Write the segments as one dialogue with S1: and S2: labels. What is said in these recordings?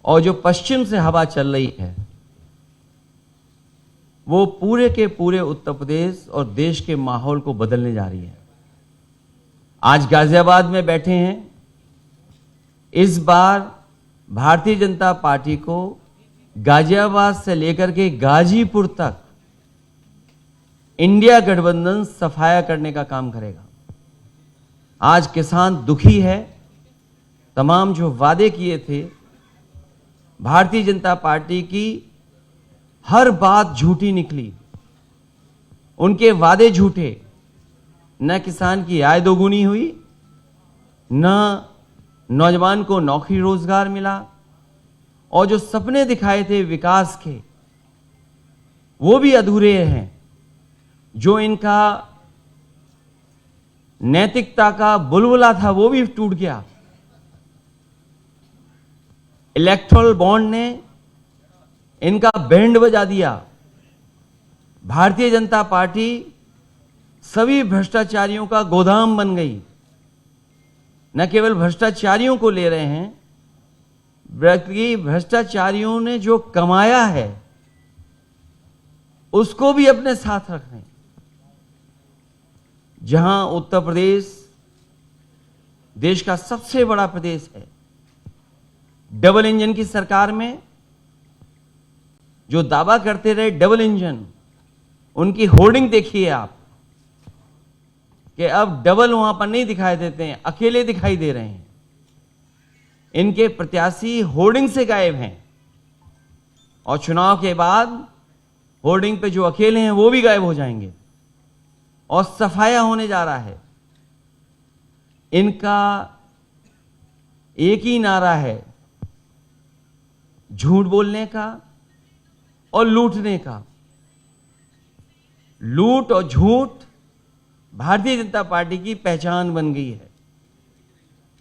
S1: और जो पश्चिम से हवा चल रही है वो पूरे के पूरे उत्तर प्रदेश और देश के माहौल को बदलने जा रही है। आज गाजियाबाद में बैठे हैं। इस बार भारतीय जनता पार्टी को गाजियाबाद से लेकर के गाजीपुर तक इंडिया गठबंधन सफाया करने का काम करेगा। आज किसान दुखी है। तमाम जो वादे किए थे, भारतीय जनता पार्टी की हर बात झूठी निकली। उनके वादे झूठे। न किसान की आय दोगुनी हुई, न नौजवान को नौकरी रोजगार मिला, और जो सपने दिखाए थे विकास के वो भी अधूरे हैं। जो इनका नैतिकता का बुलबुला था वो भी टूट गया। इलेक्टोरल बॉन्ड ने इनका बैंड बजा दिया। भारतीय जनता पार्टी सभी भ्रष्टाचारियों का गोदाम बन गई। न केवल भ्रष्टाचारियों को ले रहे हैं, बल्कि भ्रष्टाचारियों ने जो कमाया है उसको भी अपने साथ रख रहे हैं। जहां उत्तर प्रदेश देश का सबसे बड़ा प्रदेश है, डबल इंजन की सरकार में जो दावा करते रहे डबल इंजन, उनकी होर्डिंग देखिए आप कि अब डबल वहां पर नहीं दिखाई देते हैं, अकेले दिखाई दे रहे हैं। इनके प्रत्याशी होर्डिंग से गायब हैं और चुनाव के बाद होर्डिंग पे जो अकेले हैं वो भी गायब हो जाएंगे और सफाया होने जा रहा है। इनका एक ही नारा है, झूठ बोलने का और लूटने का। लूट और झूठ भारतीय जनता पार्टी की पहचान बन गई है।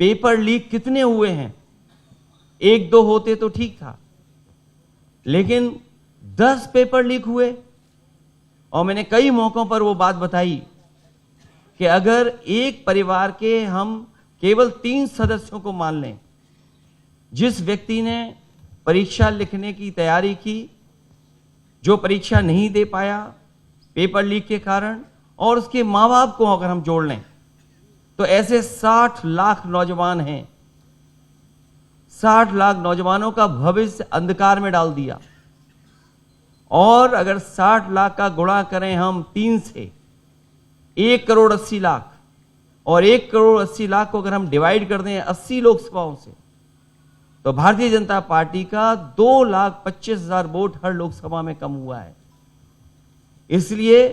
S1: पेपर लीक कितने हुए हैं? एक दो होते तो ठीक था, लेकिन 10 पेपर लीक हुए। और मैंने कई मौकों पर वो बात बताई कि अगर एक परिवार के हम केवल 3 सदस्यों को मान लें, जिस व्यक्ति ने परीक्षा लिखने की तैयारी की, जो परीक्षा नहीं दे पाया पेपर लीक के कारण, और उसके मां बाप को अगर हम जोड़ लें तो ऐसे 60 लाख नौजवान हैं। 60 लाख नौजवानों का भविष्य अंधकार में डाल दिया। और अगर 60 लाख का गुणा करें हम 3 से, 1 करोड़ 80 लाख, और 1 करोड़ 80 लाख को अगर हम डिवाइड कर दें 80 लोकसभाओं से, तो भारतीय जनता पार्टी का 2,25,000 वोट हर लोकसभा में कम हुआ है। इसलिए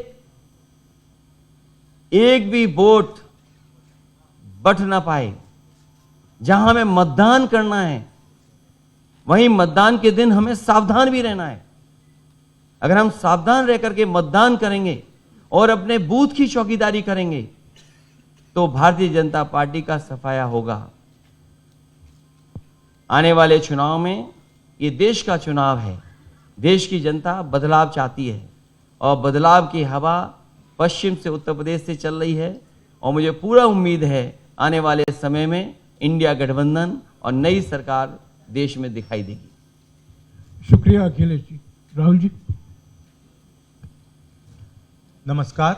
S1: एक भी वोट बट ना पाए। जहां हमें मतदान करना है, वहीं मतदान के दिन हमें सावधान भी रहना है। अगर हम सावधान रह करके मतदान करेंगे और अपने बूथ की चौकीदारी करेंगे तो भारतीय जनता पार्टी का सफाया होगा। आने वाले चुनाव में, ये देश का चुनाव है, देश की जनता बदलाव चाहती है और बदलाव की हवा पश्चिम से उत्तर प्रदेश से चल रही है। और मुझे पूरा उम्मीद है आने वाले समय में इंडिया गठबंधन और नई सरकार देश में दिखाई देगी।
S2: शुक्रिया अखिलेश जी। राहुल जी।
S3: नमस्कार।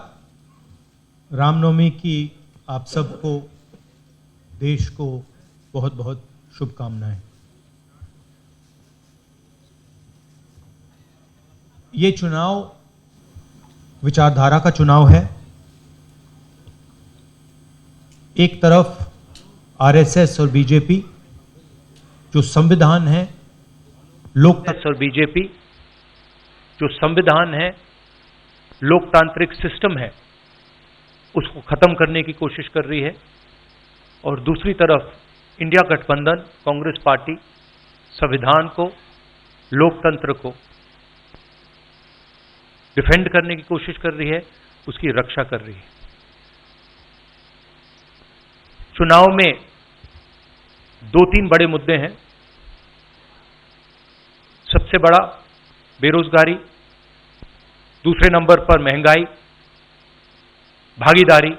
S3: रामनवमी की आप सबको, देश को बहुत बहुत शुभकामनाएं। ये चुनाव विचारधारा का चुनाव है। एक तरफ आरएसएस और बीजेपी जो संविधान है, लोकतंत्र और बीजेपी जो संविधान है, लोकतांत्रिक सिस्टम है, उसको खत्म करने की कोशिश कर रही है। और दूसरी तरफ इंडिया गठबंधन, कांग्रेस पार्टी संविधान को, लोकतंत्र को डिफेंड करने की कोशिश कर रही है, उसकी रक्षा कर रही है। चुनाव में 2-3 बड़े मुद्दे हैं। सबसे बड़ा बेरोजगारी, दूसरे नंबर पर महंगाई, भागीदारी।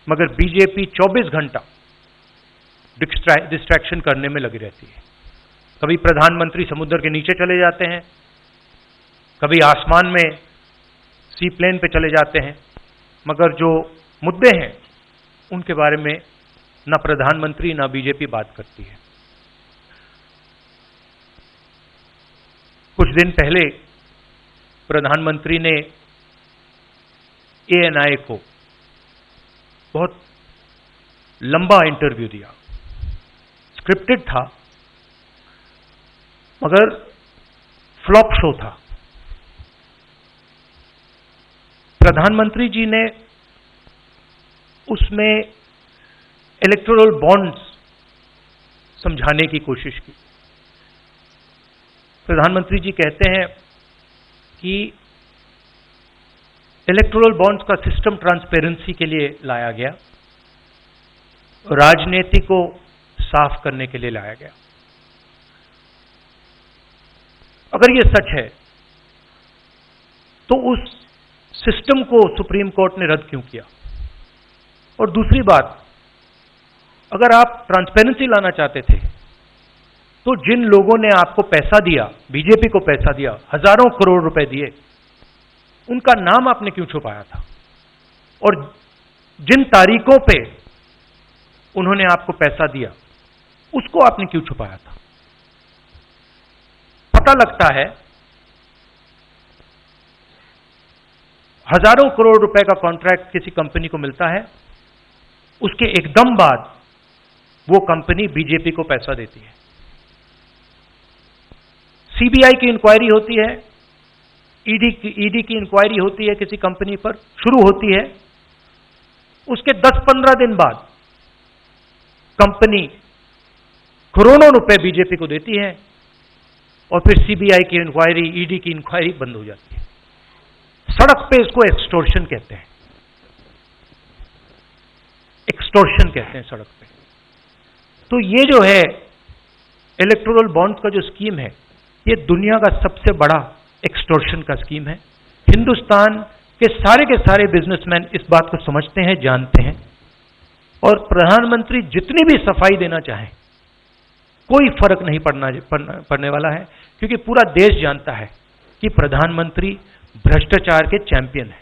S3: मगर बीजेपी 24 घंटा डिस्ट्रैक्शन करने में लगी रहती है। कभी प्रधानमंत्री समुद्र के नीचे चले जाते हैं, कभी आसमान में सी प्लेन पे चले जाते हैं, मगर जो मुद्दे हैं उनके बारे में ना प्रधानमंत्री ना बीजेपी बात करती है। कुछ दिन पहले प्रधानमंत्री ने ANI को बहुत लंबा इंटरव्यू दिया, स्क्रिप्टेड था मगर फ्लॉप शो था। प्रधानमंत्री जी ने उसमें इलेक्टोरल बॉन्ड्स समझाने की कोशिश की। प्रधानमंत्री जी कहते हैं कि इलेक्टोरल बॉन्ड्स का सिस्टम ट्रांसपेरेंसी के लिए लाया गया, राजनीति को साफ करने के लिए लाया गया। अगर यह सच है तो उस सिस्टम को सुप्रीम कोर्ट ने रद्द क्यों किया? और दूसरी बात, अगर आप ट्रांसपेरेंसी लाना चाहते थे तो जिन लोगों ने आपको पैसा दिया, बीजेपी को पैसा दिया, हजारों करोड़ रुपए दिए, उनका नाम आपने क्यों छुपाया था? और जिन तारीखों पे उन्होंने आपको पैसा दिया उसको आपने क्यों छुपाया था? पता लगता है हजारों करोड़ रुपए का कॉन्ट्रैक्ट किसी कंपनी को मिलता है, उसके एकदम बाद वो कंपनी बीजेपी को पैसा देती है। सीबीआई की इंक्वायरी होती है, ईडी की इंक्वायरी होती है, किसी कंपनी पर शुरू होती है, उसके 10-15 दिन बाद कंपनी करोड़ों रुपए बीजेपी को देती है और फिर सीबीआई की इंक्वायरी, ईडी की इंक्वायरी बंद हो जाती है। सड़क पे इसको एक्सटॉर्शन कहते हैं, एक्सटॉर्शन कहते हैं सड़क पे। तो ये जो है इलेक्टोरल बॉन्ड्स का जो स्कीम है, ये दुनिया का सबसे बड़ा एक्सटॉर्शन का स्कीम है। हिंदुस्तान के सारे बिजनेसमैन इस बात को समझते हैं, जानते हैं, और प्रधानमंत्री जितनी भी सफाई देना चाहें कोई फर्क नहीं पड़ने वाला है, क्योंकि पूरा देश जानता है कि प्रधानमंत्री भ्रष्टाचार के चैंपियन है।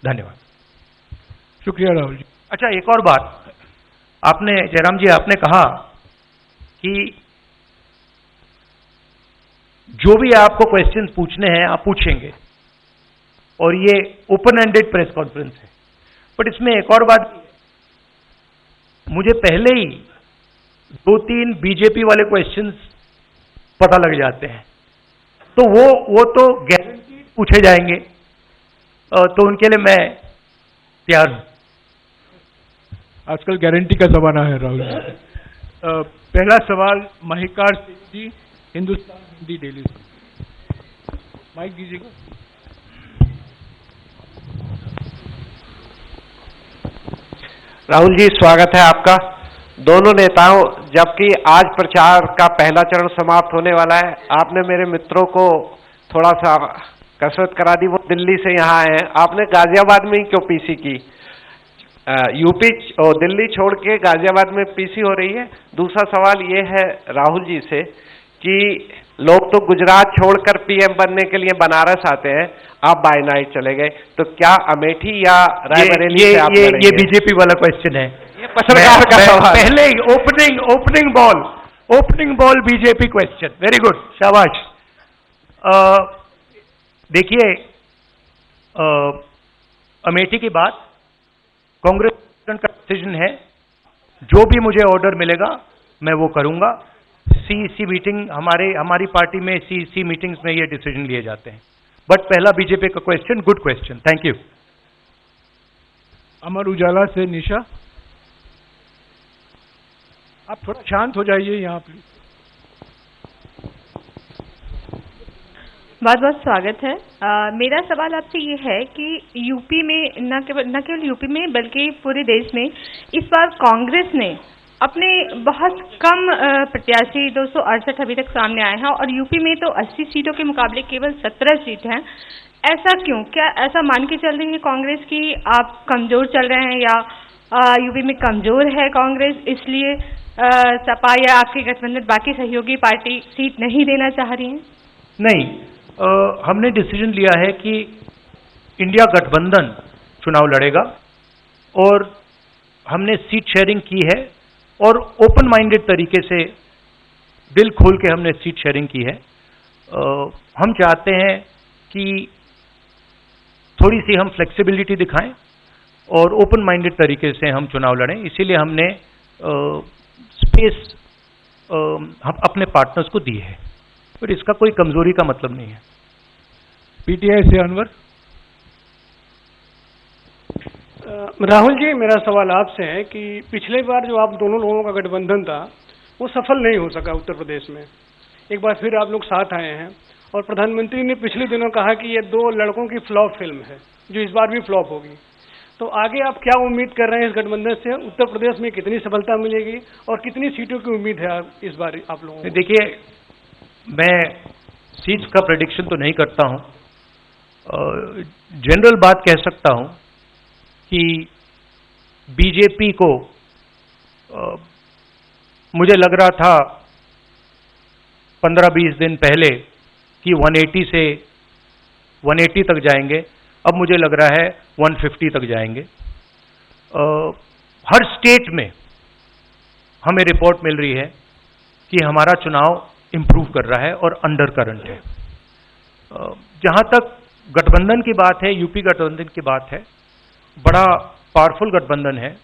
S3: धन्यवाद।
S2: शुक्रिया राहुल जी।
S3: अच्छा, एक और बात, आपने जयराम जी आपने कहा कि जो भी आपको क्वेश्चंस पूछने हैं आप पूछेंगे और ये ओपन एंडेड प्रेस कॉन्फ्रेंस है। बट इसमें एक और बात, मुझे पहले ही 2-3 बीजेपी वाले क्वेश्चंस पता लग जाते हैं, तो वो तो गारंटी पूछे जाएंगे, तो उनके लिए मैं तैयार हूं।
S2: आजकल गारंटी का जमाना है राहुल जी। पहला सवाल महिकार सिंह जी, हिंदुस्तान हिंदी डेली से। माइक दीजिएगा।
S4: राहुल जी, स्वागत है आपका। दोनों नेताओं, जबकि आज प्रचार का पहला चरण समाप्त होने वाला है, आपने मेरे मित्रों को थोड़ा सा कसरत करा दी। वो दिल्ली से यहाँ आए हैं, आपने गाजियाबाद में ही क्यों पीसी की? यूपी और दिल्ली छोड़ के गाजियाबाद में पीसी हो रही है। दूसरा सवाल ये है राहुल जी से कि लोग तो गुजरात छोड़कर पीएम बनने के लिए बनारस आते हैं, आप बाय नाइट चले गए, तो क्या अमेठी या रायबरेली से आप लड़ेंगे?
S3: ये बीजेपी वाला क्वेश्चन है,
S4: ये पत्रकार का सवाल।
S3: पहले opening ball BJP question. Very good, शाबाश। देखिए, अमेठी की बात कांग्रेस का डिसीजन है, जो भी मुझे ऑर्डर मिलेगा मैं वो करूंगा। सीईसी मीटिंग, हमारी पार्टी में सीईसी मीटिंग्स में ये डिसीजन लिए जाते हैं। बट पहला बीजेपी का question, good question, thank you.
S2: Amar Ujala से निशा, आप थोड़ा शांत हो जाइए यहाँ प्लीज।
S5: बहुत बहुत स्वागत है। मेरा सवाल आपसे ये है कि यूपी में न केवल यूपी में बल्कि पूरे देश में इस बार कांग्रेस ने अपने बहुत कम प्रत्याशी 268 अभी तक सामने आए हैं, और यूपी में तो 80 सीटों के मुकाबले केवल 17 सीट हैं। ऐसा क्यों? क्या ऐसा मान के चल रही है कांग्रेस की आप कमजोर चल रहे हैं, या यूपी में कमजोर है कांग्रेस इसलिए सपा या आपकी गठबंधन बाकी सहयोगी पार्टी सीट नहीं देना चाह रही हैं?
S3: नहीं, हमने डिसीजन लिया है कि इंडिया गठबंधन चुनाव लड़ेगा और हमने सीट शेयरिंग की है और ओपन माइंडेड तरीके से दिल खोल के हमने सीट शेयरिंग की है। हम चाहते हैं कि थोड़ी सी हम फ्लेक्सिबिलिटी दिखाएं और ओपन माइंडेड तरीके से हम चुनाव लड़ें, इसीलिए हमने स्पेस हम अपने पार्टनर्स को दी है, पर इसका कोई कमजोरी का मतलब नहीं है।
S2: पीटीआई से अनवर।
S6: राहुल जी, मेरा सवाल आपसे है कि पिछले बार जो आप दोनों लोगों का गठबंधन था वो सफल नहीं हो सका उत्तर प्रदेश में। एक बार फिर आप लोग साथ आए हैं और प्रधानमंत्री ने पिछले दिनों कहा कि ये दो लड़कों की फ्लॉप फिल्म है जो इस बार भी फ्लॉप होगी। तो आगे आप क्या उम्मीद कर रहे हैं इस गठबंधन से? उत्तर प्रदेश में कितनी सफलता मिलेगी और कितनी सीटों की उम्मीद है इस बार आप लोगों को?
S3: देखिए, मैं सीट्स का प्रेडिक्शन तो नहीं करता हूं, जनरल बात कह सकता हूं कि बीजेपी को मुझे लग रहा था 15-20 दिन पहले कि 180 से 180 तक जाएंगे, अब मुझे लग रहा है 150 तक जाएंगे। हर स्टेट में हमें रिपोर्ट मिल रही है कि हमारा चुनाव इंप्रूव कर रहा है और अंडर करंट है। जहां तक गठबंधन की बात है, यूपी गठबंधन की बात है, बड़ा पावरफुल गठबंधन है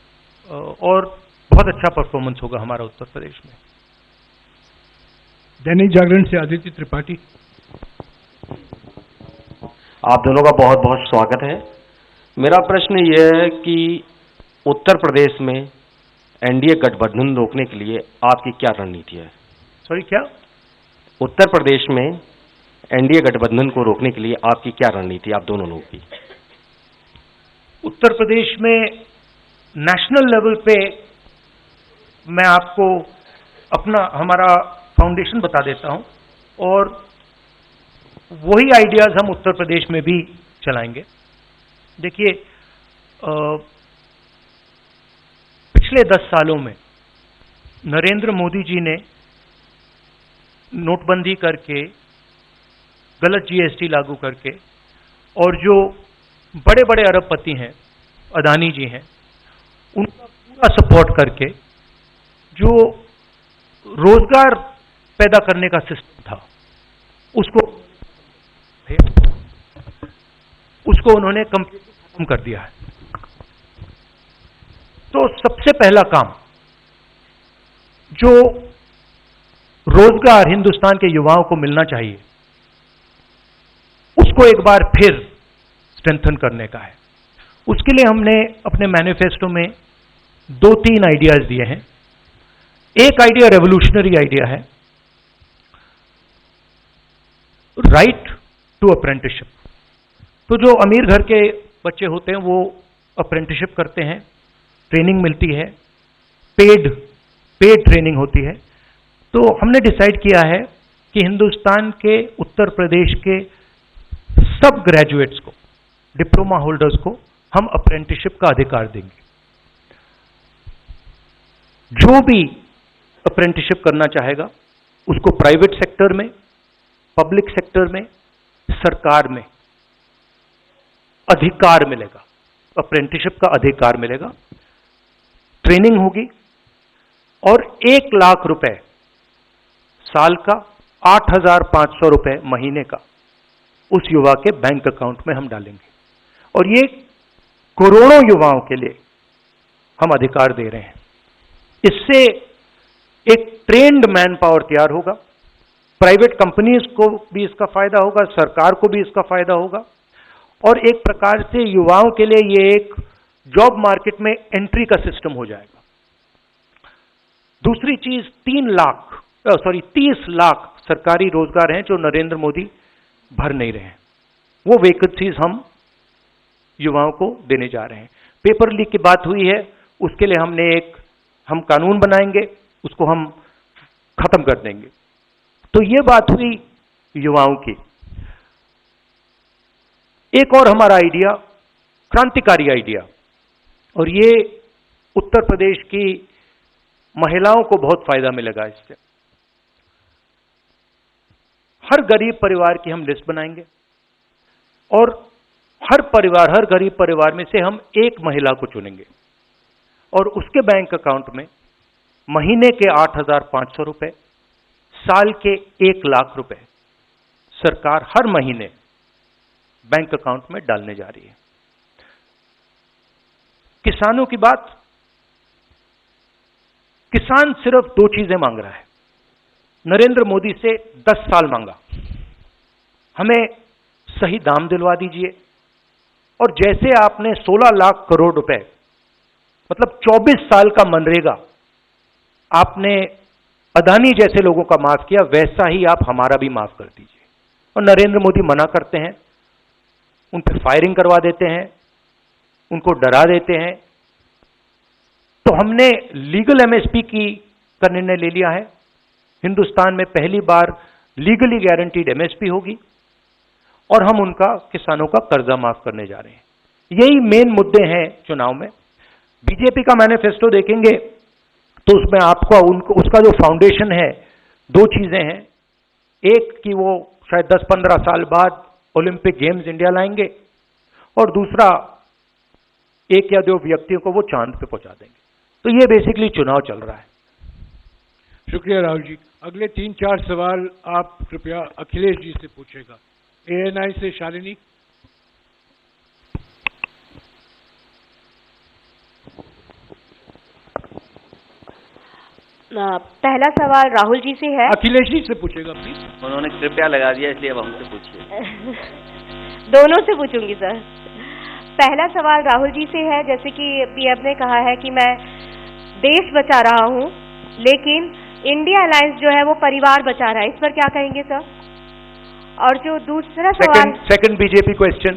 S3: और बहुत अच्छा परफॉर्मेंस होगा हमारा उत्तर प्रदेश में।
S2: दैनिक जागरण से आदित्य त्रिपाठी।
S7: आप दोनों का बहुत बहुत स्वागत है। मेरा प्रश्न यह है कि उत्तर प्रदेश में एनडीए गठबंधन रोकने के लिए आपकी क्या रणनीति है?
S3: सॉरी, क्या?
S7: उत्तर प्रदेश में एनडीए गठबंधन को रोकने के लिए आपकी क्या रणनीति आप दोनों लोगों की?
S3: उत्तर प्रदेश में नेशनल लेवल पे मैं आपको हमारा फाउंडेशन बता देता हूं और वही आइडियाज हम उत्तर प्रदेश में भी चलाएंगे। देखिए, पिछले 10 सालों में नरेंद्र मोदी जी ने नोटबंदी करके, गलत जीएसटी लागू करके और जो बड़े बड़े अरबपति हैं, अदानी जी हैं, उनका पूरा सपोर्ट करके जो रोजगार पैदा करने का सिस्टम था उसको उन्होंने कंप्लीटली खत्म कर दिया है। तो सबसे पहला काम जो रोजगार हिंदुस्तान के युवाओं को मिलना चाहिए उसको एक बार फिर स्ट्रेंथन करने का है। उसके लिए हमने अपने मैनिफेस्टो में 2-3 आइडियाज दिए हैं। एक आइडिया रेवोल्यूशनरी आइडिया है, राइट टू अप्रेंटिसशिप। तो जो अमीर घर के बच्चे होते हैं वो अप्रेंटिसशिप करते हैं, ट्रेनिंग मिलती है, पेड ट्रेनिंग होती है। तो हमने डिसाइड किया है कि हिंदुस्तान के उत्तर प्रदेश के सब ग्रेजुएट्स को, डिप्लोमा होल्डर्स को हम अप्रेंटिसशिप का अधिकार देंगे। जो भी अप्रेंटिसशिप करना चाहेगा उसको प्राइवेट सेक्टर में, पब्लिक सेक्टर में, सरकार में अधिकार मिलेगा, अप्रेंटिसशिप का अधिकार मिलेगा, ट्रेनिंग होगी और 1 लाख रुपए साल का, 8,500 रुपए महीने का उस युवा के बैंक अकाउंट में हम डालेंगे। और ये करोड़ों युवाओं के लिए हम अधिकार दे रहे हैं। इससे एक ट्रेन्ड मैन पावर तैयार होगा, प्राइवेट कंपनीज को भी इसका फायदा होगा, सरकार को भी इसका फायदा होगा और एक प्रकार से युवाओं के लिए ये एक जॉब मार्केट में एंट्री का सिस्टम हो जाएगा। दूसरी चीज 30 लाख सरकारी रोजगार हैं जो नरेंद्र मोदी भर नहीं रहे हैं, वो वैकेंसीज हम युवाओं को देने जा रहे हैं। पेपर लीक की बात हुई है, उसके लिए हम कानून बनाएंगे, उसको हम खत्म कर देंगे। तो ये बात हुई युवाओं की। एक और हमारा आइडिया, क्रांतिकारी आइडिया, और ये उत्तर प्रदेश की महिलाओं को बहुत फायदा मिलेगा इससे। हर गरीब परिवार की हम लिस्ट बनाएंगे और हर गरीब परिवार में से हम एक महिला को चुनेंगे और उसके बैंक अकाउंट में महीने के 8,500 रुपए, साल के 1 लाख रुपए सरकार हर महीने बैंक अकाउंट में डालने जा रही है। किसानों की बात, किसान सिर्फ 2 चीजें मांग रहा है। नरेंद्र मोदी से 10 साल मांगा, हमें सही दाम दिलवा दीजिए, और जैसे आपने 16 लाख करोड़ रुपए मतलब 24 साल का मनरेगा आपने अदानी जैसे लोगों का माफ किया, वैसा ही आप हमारा भी माफ कर दीजिए। और नरेंद्र मोदी मना करते हैं, उन पर फायरिंग करवा देते हैं, उनको डरा देते हैं। तो हमने लीगल एमएसपी की का निर्णय ले लिया है। हिंदुस्तान में पहली बार लीगली गारंटीड एमएसपी होगी और हम उनका किसानों का कर्जा माफ करने जा रहे हैं। यही मेन मुद्दे हैं चुनाव में। बीजेपी का मैनिफेस्टो देखेंगे तो उसमें आपको उसका जो फाउंडेशन है, 2 चीजें हैं। एक कि वो शायद 10-15 साल बाद ओलंपिक गेम्स इंडिया लाएंगे, और दूसरा 1 या 2 व्यक्तियों को वो चांद पे पहुंचा देंगे। तो ये बेसिकली चुनाव चल रहा है।
S2: शुक्रिया राहुल जी। अगले 3-4 सवाल आप कृपया अखिलेश जी से पूछेगा। एएनआई से शालिनी।
S8: पहला सवाल राहुल जी से है।
S2: अखिलेश जी से पूछेगा प्लीज।
S9: उन्होंने कृपया लगा दिया, इसलिए अब हमसे पूछिए।
S8: दोनों से पूछूंगी सर। पहला सवाल राहुल जी से है, जैसे कि पीएम ने कहा है कि मैं देश बचा रहा हूं, लेकिन इंडिया अलायंस जो है वो परिवार बचा रहा है, इस पर क्या कहेंगे सर? और जो दूसरा सवाल,
S3: सेकंड बीजेपी क्वेश्चन।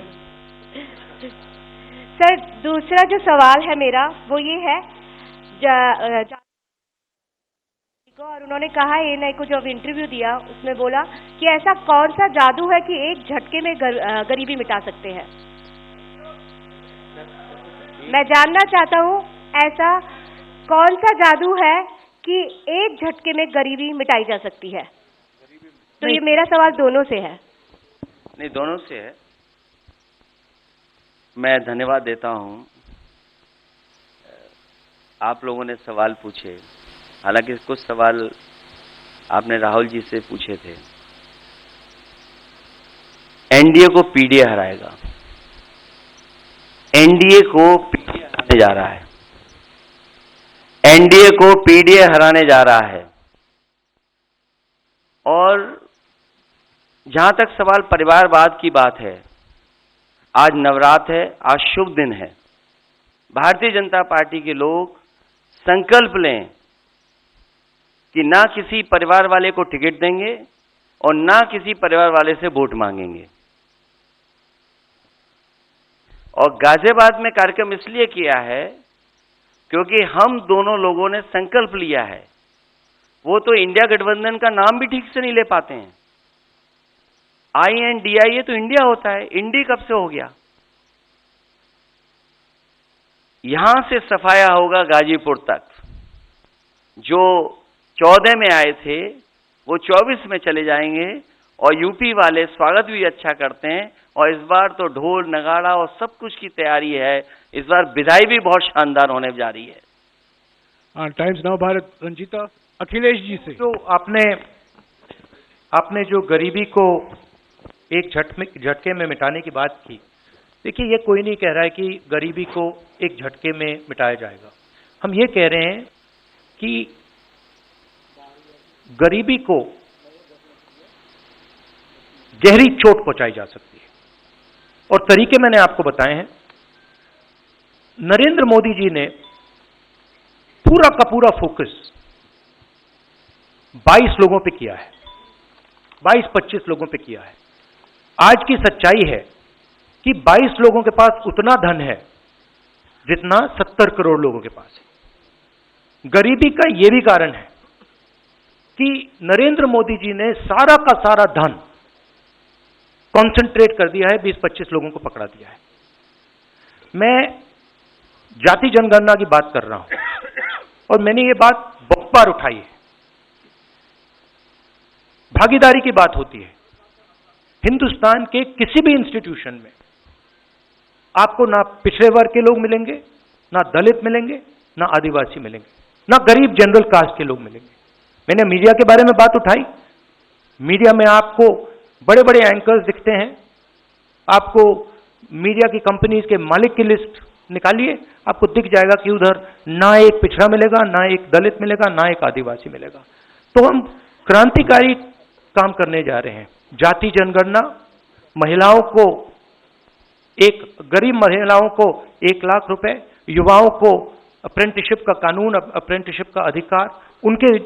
S8: सर दूसरा जो सवाल है मेरा वो ये है, और उन्होंने कहा एएनआई को जब इंटरव्यू दिया उसमें बोला कि ऐसा कौन सा जादू है कि एक झटके में गरीबी मिटा सकते हैं। मैं जानना चाहता हूँ ऐसा कौन सा जादू है कि एक झटके में गरीबी मिटाई जा सकती है। तो ये मेरा सवाल दोनों से है।
S9: नहीं, दोनों से है। मैं धन्यवाद देता हूं, आप लोगों ने सवाल पूछे। हालांकि कुछ सवाल आपने राहुल जी से पूछे थे। एनडीए को पीडीए हराएगा, एनडीए को पीडीए हराने जा रहा है, एनडीए को पीडीए हराने जा रहा है। और जहां तक सवाल परिवारवाद की बात है, आज नवरात्र है, आज शुभ दिन है। भारतीय जनता पार्टी के लोग संकल्प लें कि ना किसी परिवार वाले को टिकट देंगे और ना किसी परिवार वाले से वोट मांगेंगे। और गाजियाबाद में कार्यक्रम इसलिए किया है क्योंकि हम दोनों लोगों ने संकल्प लिया है। वो तो इंडिया गठबंधन का नाम भी ठीक से नहीं ले पाते हैं। INDIA तो इंडिया होता है, इंडी कब से हो गया? यहां से सफाया होगा गाजीपुर तक। जो 14 में आए थे वो 24 में चले जाएंगे, और यूपी वाले स्वागत भी अच्छा करते हैं। और इस बार तो ढोल नगाड़ा और सब कुछ की तैयारी है। इस बार विदाई भी बहुत शानदार होने जा रही है।
S2: Times Now Bharat, Ranjeeta. अखिलेश जी से।
S3: तो आपने जो गरीबी को एक झटके में मिटाने की बात की, देखिए ये कोई नहीं कह रहा है कि गरीबी को एक झटके में मिटाया जाएगा। हम ये कह रहे हैं कि गरीबी को गहरी चोट पहुंचाई जा सकती है, और तरीके मैंने आपको बताए हैं। नरेंद्र मोदी जी ने पूरा का पूरा फोकस 22 लोगों पे किया है, 22-25 लोगों पे किया है। आज की सच्चाई है कि 22 लोगों के पास उतना धन है जितना 70 करोड़ लोगों के पास है। गरीबी का यह भी कारण है कि नरेंद्र मोदी जी ने सारा का सारा धन कंसंट्रेट कर दिया है, 20-25 लोगों को पकड़ा दिया है। मैं जाति जनगणना की बात कर रहा हूं, और मैंने ये बात बहुत बार उठाई है। भागीदारी की बात होती है। हिंदुस्तान के किसी भी इंस्टीट्यूशन में आपको ना पिछड़े वर्ग के लोग मिलेंगे, ना दलित मिलेंगे, ना आदिवासी मिलेंगे, ना गरीब जनरल कास्ट के लोग मिलेंगे। मैंने मीडिया के बारे में बात उठाई। मीडिया में आपको बड़े बड़े एंकर्स दिखते हैं। आपको मीडिया की कंपनीज के मालिक की लिस्ट निकालिए, आपको दिख जाएगा कि उधर ना एक पिछड़ा मिलेगा, ना एक दलित मिलेगा, ना एक आदिवासी मिलेगा। तो हम क्रांतिकारी काम करने जा रहे हैं। जाति जनगणना, महिलाओं को एक गरीब महिलाओं को 1 लाख रुपए, युवाओं को अप्रेंटिसशिप का कानून, अप्रेंटिसशिप का अधिकार, उनके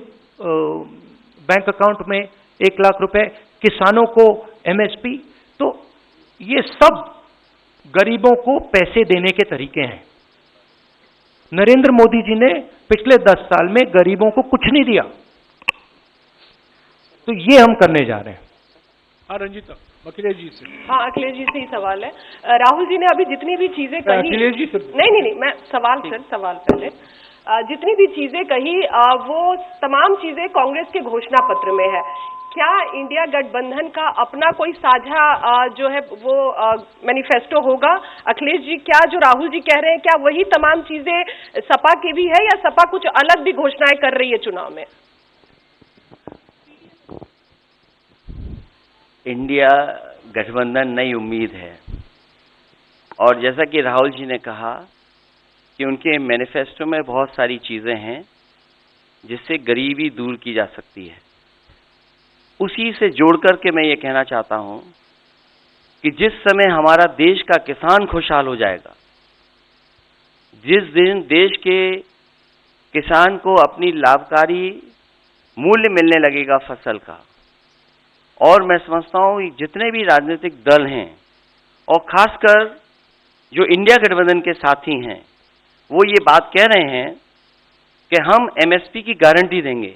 S3: बैंक अकाउंट में 1 लाख रुपए, किसानों को एमएसपी। तो ये सब गरीबों को पैसे देने के तरीके हैं। नरेंद्र मोदी जी ने पिछले 10 साल में गरीबों को कुछ नहीं दिया। तो ये हम करने जा रहे हैं।
S2: हाँ रंजीता, अखिलेश जी से।
S10: हाँ, अखिलेश जी से ही सवाल है। राहुल जी ने अभी जितनी भी चीजें कही,
S2: अखिलेश जी से
S10: नहीं, मैं सवाल पहले जितनी भी चीजें कही वो तमाम चीजें कांग्रेस के घोषणा पत्र में है। क्या इंडिया गठबंधन का अपना कोई साझा जो है वो मैनिफेस्टो होगा? अखिलेश जी, क्या जो राहुल जी कह रहे हैं क्या वही तमाम चीजें सपा की भी है, या सपा कुछ अलग भी घोषणाएं कर रही है चुनाव में?
S9: इंडिया गठबंधन नई उम्मीद है, और जैसा कि राहुल जी ने कहा कि उनके मैनिफेस्टो में बहुत सारी चीजें हैं जिससे गरीबी दूर की जा सकती है। उसी से जोड़ करके मैं ये कहना चाहता हूं कि जिस समय हमारा देश का किसान खुशहाल हो जाएगा, जिस दिन देश के किसान को अपनी लाभकारी मूल्य मिलने लगेगा फसल का, और मैं समझता हूं जितने भी राजनीतिक दल हैं और खासकर जो इंडिया गठबंधन के साथी हैं, वो ये बात कह रहे हैं कि हम एमएसपी की गारंटी देंगे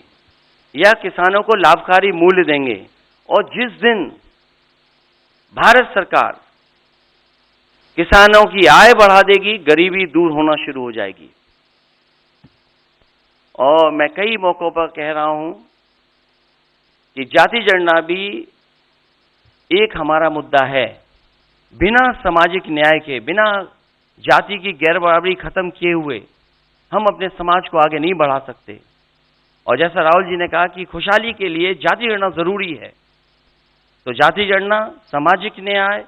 S9: या किसानों को लाभकारी मूल्य देंगे, और जिस दिन भारत सरकार किसानों की आय बढ़ा देगी, गरीबी दूर होना शुरू हो जाएगी। और मैं कई मौकों पर कह रहा हूं कि जाति जनगणना भी एक हमारा मुद्दा है। बिना सामाजिक न्याय के, बिना जाति की गैर बराबरी खत्म किए हुए हम अपने समाज को आगे नहीं बढ़ा सकते। और जैसा राहुल जी ने कहा कि खुशहाली के लिए जाति गणना जरूरी है, तो जाति गणना, सामाजिक न्याय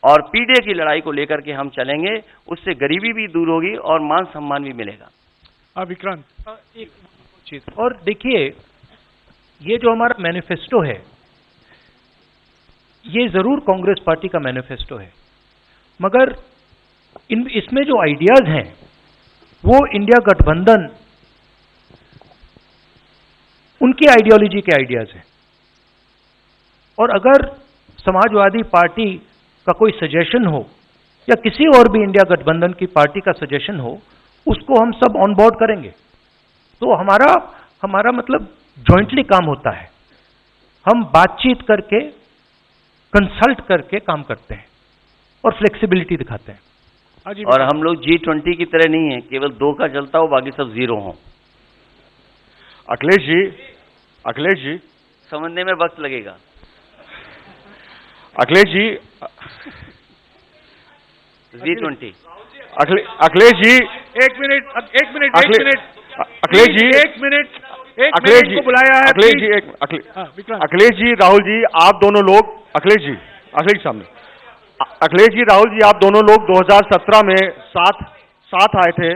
S9: और पीढ़ी की लड़ाई को लेकर के हम चलेंगे। उससे गरीबी भी दूर होगी और मान सम्मान भी मिलेगा।
S2: विक्रांत,
S3: एक चीज और देखिए, ये जो हमारा मैनिफेस्टो है, ये जरूर कांग्रेस पार्टी का मैनिफेस्टो है, मगर इसमें जो आइडियाज हैं वो इंडिया गठबंधन उनकी आइडियोलॉजी के आइडियाज हैं। और अगर समाजवादी पार्टी का कोई सजेशन हो या किसी और भी इंडिया गठबंधन की पार्टी का सजेशन हो, उसको हम सब ऑन बोर्ड करेंगे। तो हमारा मतलब जॉइंटली काम होता है। हम बातचीत करके, कंसल्ट करके काम करते हैं और फ्लेक्सिबिलिटी दिखाते हैं।
S9: और हम लोग G20 की तरह नहीं है, केवल 2 का चलता हो, बाकी सब 0 हो।
S11: अखिलेश जी
S9: समझने में वक्त लगेगा।
S11: अखिलेश जी,
S9: G20।
S11: अखिलेश जी,
S2: एक मिनट
S11: अखिलेश जी,
S2: एक मिनट को बुलाया है।
S11: अखिलेश जी, राहुल जी, आप दोनों लोग, अखिलेश जी सामने, अखिलेश जी, राहुल जी, आप दोनों लोग 2017 में साथ आए थे।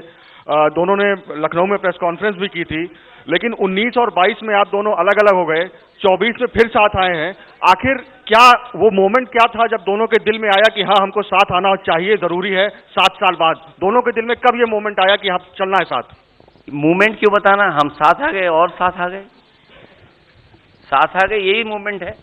S11: दोनों ने लखनऊ में प्रेस कॉन्फ्रेंस भी की थी, लेकिन 19 और 22 में आप दोनों अलग अलग हो गए, 24 में फिर साथ आए हैं। आखिर क्या वो मोमेंट क्या था जब दोनों के दिल में आया कि हाँ, हमको साथ आना चाहिए, जरूरी है? 7 साल बाद दोनों के दिल में कब ये मोमेंट आया कि हम चलना है साथ?
S9: मूवमेंट क्यों बताना, हम साथ आ गए और साथ आ गए, यही मूवमेंट है।